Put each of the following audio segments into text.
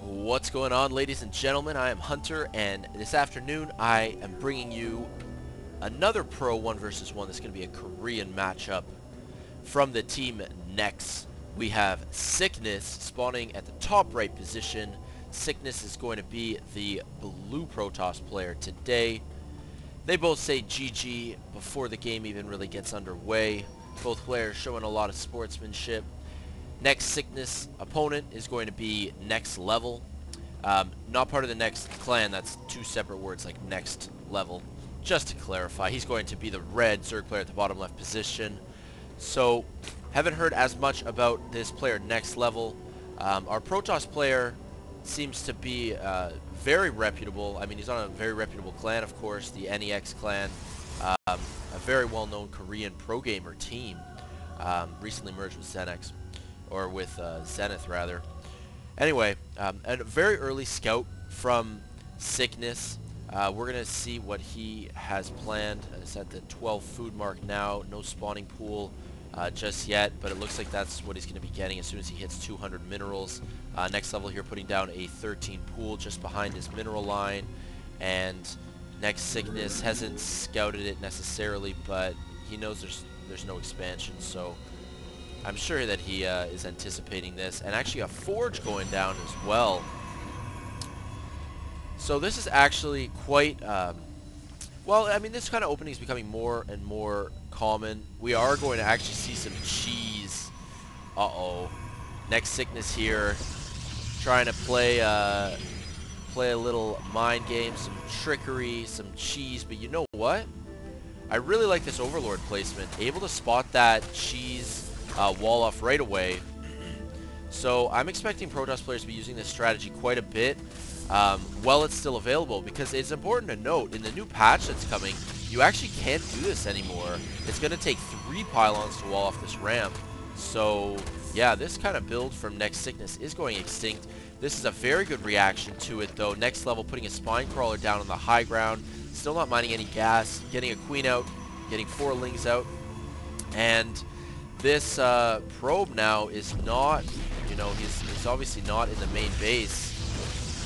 What's going on, ladies and gentlemen? I am Hunter, and this afternoon I am bringing you another Pro 1 versus 1. This is going to be a Korean matchup from the team Next. We have Sickness spawning at the top right position. Sickness is going to be the blue Protoss player today. They both say GG before the game even really gets underway. Both players showing a lot of sportsmanship. NEXSickness opponent is going to be Next.Level. Not part of the Next clan, that's two separate words like Next.Level. Just to clarify, he's going to be the red Zerg player at the bottom left position. So, haven't heard as much about this player Next.Level. Our Protoss player seems to be very reputable. I mean, he's on a very reputable clan, of course, the NEX clan. A very well-known Korean pro gamer team. Recently merged with Zenix. Or with Zenith, rather. Anyway, a very early scout from Sickness. We're going to see what he has planned. It's at the 12 food mark now. No spawning pool just yet, but it looks like that's what he's going to be getting as soon as he hits 200 minerals. Next.Level here putting down a 13 pool just behind his mineral line. And NEXSickness hasn't scouted it necessarily, but he knows there's no expansion, so I'm sure that he is anticipating this. And actually a forge going down as well. So this is actually quite, well, I mean, this kind of opening is becoming more and more common. We are going to actually see some cheese. Uh-oh. NEXSickness here trying to play a little mind game, some trickery, some cheese. But you know what? I really like this Overlord placement. Able to spot that cheese wall off right away. So I'm expecting Protoss players to be using this strategy quite a bit while it's still available, because it's important to note in the new patch that's coming, you actually can't do this anymore. It's going to take 3 pylons to wall off this ramp. So yeah, this kind of build from NEXSickness is going extinct. This is a very good reaction to it though. Next.Level putting a spine crawler down on the high ground, still not mining any gas, getting a queen out, getting 4 lings out, and this probe now is not, you know, he's obviously not in the main base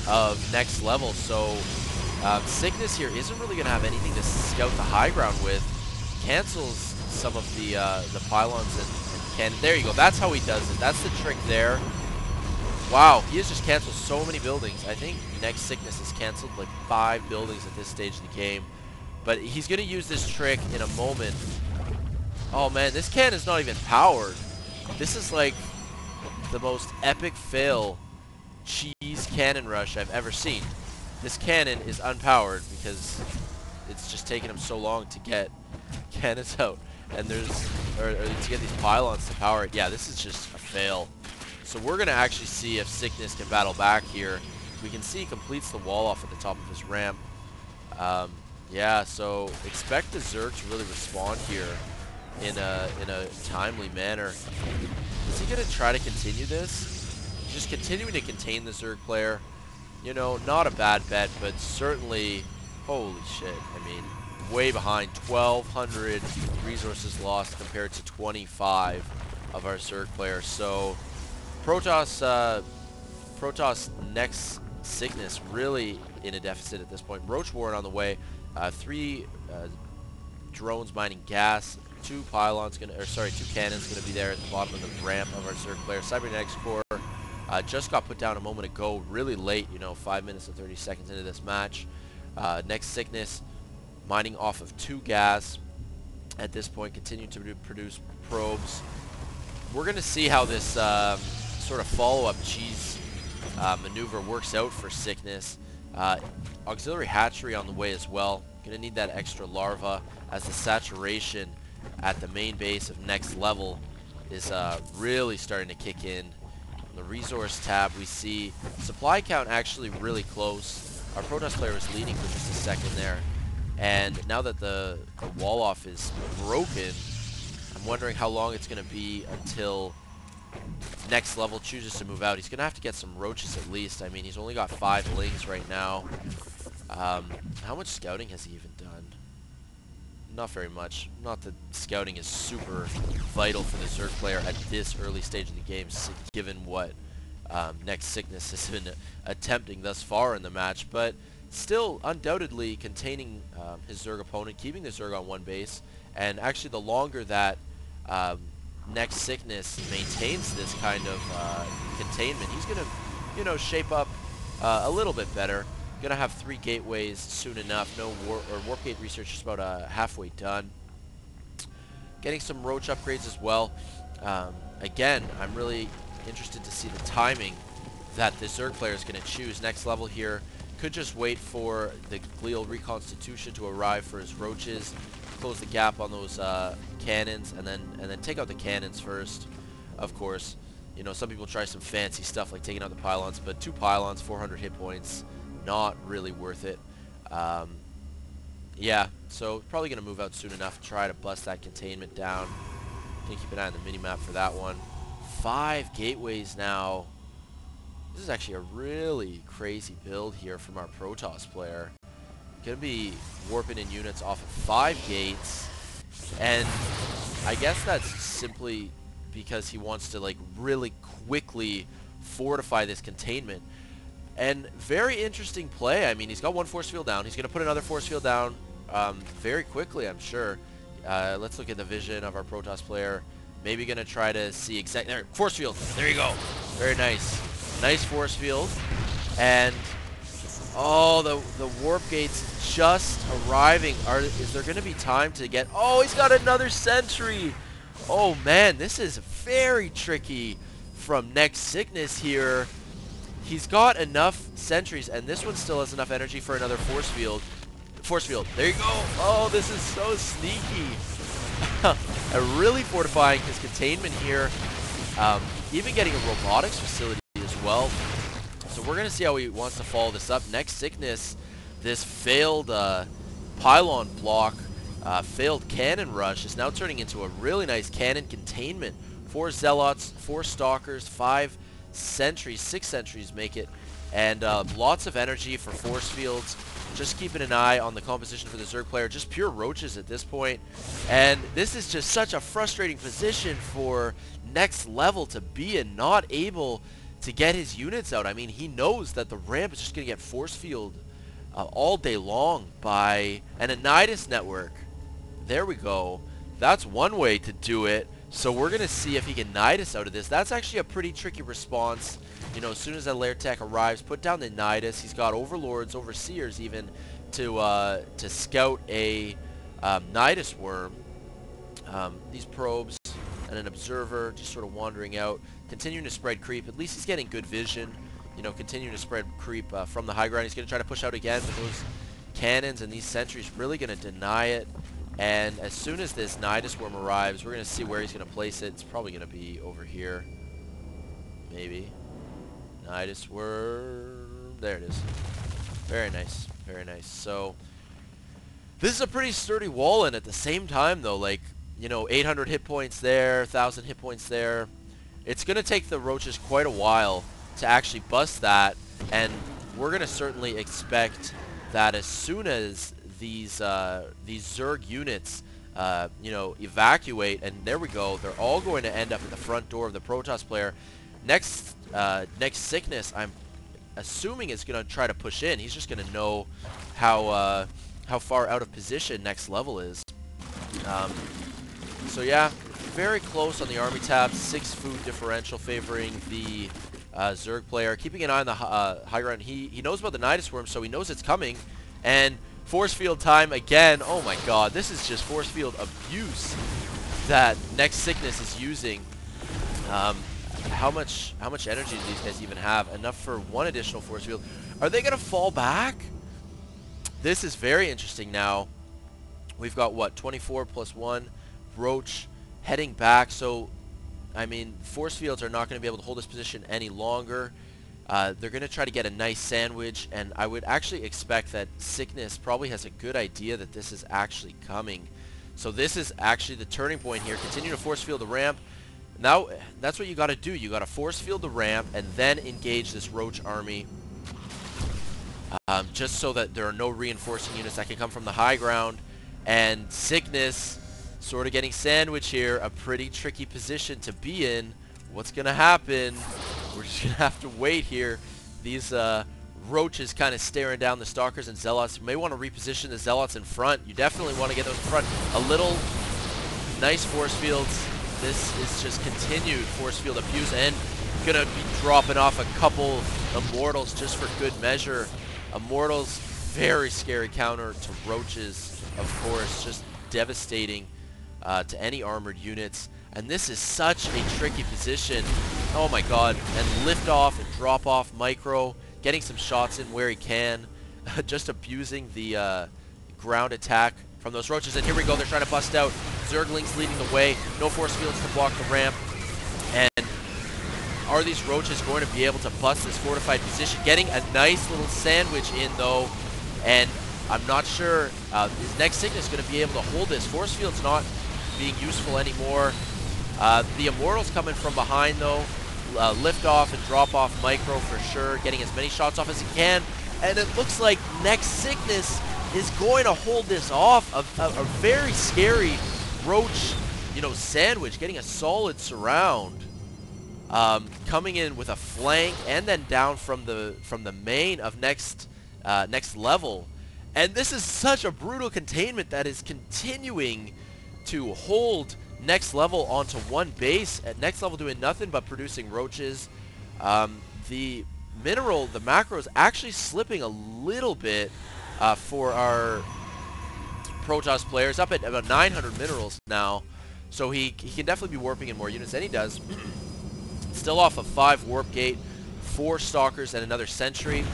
of Next.Level, so Sickness here isn't really going to have anything to scout the high ground with. Cancels some of the pylons and cannon. There you go, that's how he does it. That's the trick there. Wow, he has just canceled so many buildings. I think NEXSickness has canceled like 5 buildings at this stage of the game. But he's going to use this trick in a moment. Oh man, this cannon's not even powered. This is like the most epic fail cheese cannon rush I've ever seen. This cannon is unpowered because it's just taken him so long to get cannons out, and or to get these pylons to power it. Yeah, this is just a fail. So we're gonna actually see if Sickness can battle back here. We can see he completes the wall off at the top of his ramp. Yeah, so expect the Zerg to really respond here in a timely manner. Is he going to try to continue this? Just continuing to contain the Zerg player. You know, not a bad bet, but certainly, holy shit, I mean, way behind. 1,200 resources lost compared to 25 of our Zerg players. So, Protoss NEXSickness really in a deficit at this point. Roach Warren on the way. 3 drones mining gas. 2 pylons two cannons gonna be there at the bottom of the ramp of our Zerg player. Cybernetics core just got put down a moment ago, really late, you know, 5 minutes and 30 seconds into this match. NEXSickness mining off of 2 gas at this point, continuing to produce probes. We're gonna see how this sort of follow-up cheese maneuver works out for Sickness. Auxiliary hatchery on the way as well. Gonna need that extra larva as the saturation at the main base of Next.Level is really starting to kick in. On the resource tab, we see supply count actually really close. Our Protoss player was leading for just a second there, and now that the wall off is broken, I'm wondering how long it's going to be until Next.Level chooses to move out. He's going to have to get some roaches at least. I mean, he's only got 5 lings right now. How much scouting has he even done? Not very much. Not that scouting is super vital for the Zerg player at this early stage of the game, given what NEXSickness has been attempting thus far in the match, but still undoubtedly containing his Zerg opponent, keeping the Zerg on one base, and actually the longer that NEXSickness maintains this kind of containment, he's going to, you know, shape up a little bit better. Going to have 3 gateways soon enough. No warp gate research is about halfway done. Getting some roach upgrades as well. Again, I'm really interested to see the timing that the Zerg player is going to choose. Next level here could just wait for the glial reconstitution to arrive for his roaches, close the gap on those cannons, and then take out the cannons first. Of course, you know, some people try some fancy stuff like taking out the pylons, but 2 pylons, 400 hit points, not really worth it. Yeah, so probably going to move out soon enough, try to bust that containment down. Gonna keep an eye on the minimap for that one. 5 gateways now. This is actually a really crazy build here from our Protoss player. Gonna be warping in units off of 5 gates, and I guess that's simply because he wants to like really quickly fortify this containment. And very interesting play. I mean, he's got 1 force field down. He's gonna put another force field down very quickly, I'm sure. Let's look at the vision of our Protoss player. Maybe gonna try to see exactly there. Force field. There you go. Very nice. Nice force field. And oh, the warp gates just arriving. Is there gonna be time to get? Oh, he's got another sentry. Oh man, this is very tricky from NEXSickness here. He's got enough sentries, and this one still has enough energy for another force field. Force field. There you go. Oh, this is so sneaky. Really fortifying his containment here. Even getting a robotics facility as well. So we're going to see how he wants to follow this up. NEXSickness, this failed pylon block, failed cannon rush is now turning into a really nice cannon containment. 4 zealots, 4 stalkers, 5 sentries, 6 sentries make it, and lots of energy for force fields. Just keeping an eye on the composition for the Zerg player. Just pure roaches at this point. And this is just such a frustrating position for Next Level to be in, not able to get his units out. I mean, he knows that the ramp is just going to get force field all day long by an Nidus network. There we go. That's one way to do it. So we're going to see if he can Nidus out of this. That's actually a pretty tricky response. You know, as soon as that lair tech arrives, put down the Nidus. He's got overlords, overseers even, to scout a Nidus worm. These probes and an observer just sort of wandering out, continuing to spread creep. At least he's getting good vision. You know, continuing to spread creep from the high ground. He's going to try to push out again, but those cannons and these sentries really going to deny it. And as soon as this Nidus worm arrives, we're going to see where he's going to place it. It's probably going to be over here. Maybe. Nidus worm. There it is. Very nice. Very nice. So, this is a pretty sturdy wall, and at the same time, though, like, you know, 800 hit points there, 1,000 hit points there. It's going to take the roaches quite a while to actually bust that, and we're going to certainly expect that as soon as these Zerg units, you know, evacuate, and there we go, they're all going to end up at the front door of the Protoss player. NEXSickness, I'm assuming is going to try to push in. He's just going to know how far out of position Next Level is. So yeah, very close on the army tab. 6 food differential favoring the Zerg player. Keeping an eye on the high ground. He knows about the Nidus worm, so he knows it's coming. And force field time again. Oh my god, this is just force field abuse that NEXSickness is using. How much energy do these guys even have? Enough for 1 additional force field. Are they going to fall back? This is very interesting now. We've got, what, 24 plus 1. Roach heading back. So, I mean, force fields are not going to be able to hold this position any longer. They're going to try to get a nice sandwich, and I would actually expect that Sickness probably has a good idea that this is actually coming. So this is actually the turning point here. Continue to force field the ramp. Now, that's what you got to do. You got to force field the ramp and then engage this Roach army. Just so that there are no reinforcing units that can come from the high ground. And Sickness sort of getting sandwiched here. A pretty tricky position to be in. What's going to happen? we're just going to have to wait here. These roaches kind of staring down the Stalkers and Zealots. You may want to reposition the Zealots in front. You definitely want to get those in front. A little nice force fields. This is just continued force field abuse, and going to be dropping off a couple Immortals just for good measure. Immortals, very scary counter to roaches, of course, just devastating to any armored units. And this is such a tricky position. Oh my god. And lift off and drop off micro, getting some shots in where he can, just abusing the ground attack from those roaches. And here we go, they're trying to bust out. Zerglings leading the way, no force fields to block the ramp. And are these roaches going to be able to bust this fortified position? Getting a nice little sandwich in though, and I'm not sure is NEXSickness going to be able to hold this. Force field's not being useful anymore. The Immortals coming from behind though. Lift off and drop off micro for sure, getting as many shots off as he can, and it looks like NEXSickness is going to hold this off. A very scary roach, you know, sandwich, getting a solid surround, coming in with a flank and then down from the main of next level. And this is such a brutal containment that is continuing to hold Next Level onto one base. At Next Level doing nothing but producing roaches. The mineral, the macro is actually slipping a little bit for our Protoss players, up at about 900 minerals now. So he can definitely be warping in more units than he does. Still off of 5 warp gate, 4 stalkers and another sentry.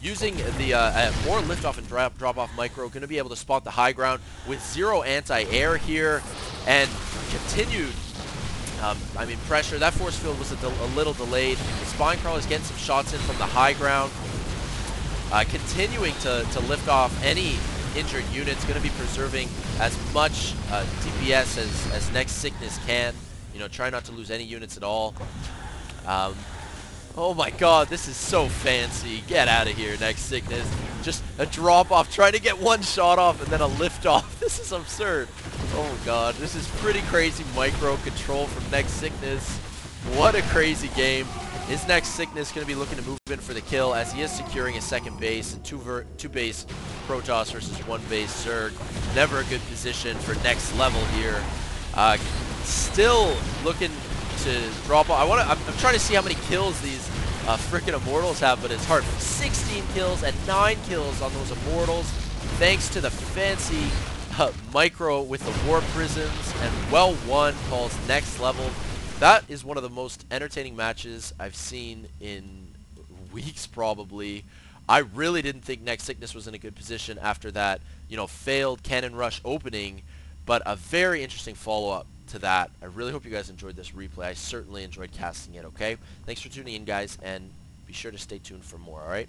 Using the more liftoff and drop-off micro, going to be able to spot the high ground with 0 anti-air here, and continued, I mean, pressure. That force field was a little delayed. The Spine Crawler is getting some shots in from the high ground, continuing to lift off any injured units. Going to be preserving as much DPS as NEXSickness can. You know, try not to lose any units at all. Oh my god, this is so fancy. Get out of here, NEXSickness. Just a drop off, trying to get one shot off and then a lift off. This is absurd. Oh god, this is pretty crazy micro control from NEXSickness. What a crazy game. Is NEXSickness going to be looking to move in for the kill, as he is securing a second base and two base Protoss versus 1 base Zerg. Never a good position for Next Level here. Still looking to drop off. I'm trying to see how many kills these frickin' Immortals have, but it's hard. 16 kills and 9 kills on those Immortals, thanks to the fancy micro with the War Prisms, and well won calls Next Level. That is one of the most entertaining matches I've seen in weeks, probably. I really didn't think NEXSickness was in a good position after that, you know, failed cannon rush opening, but a very interesting follow-up to that. I really hope you guys enjoyed this replay. I certainly enjoyed casting it, okay? Thanks for tuning in, guys, and be sure to stay tuned for more, alright?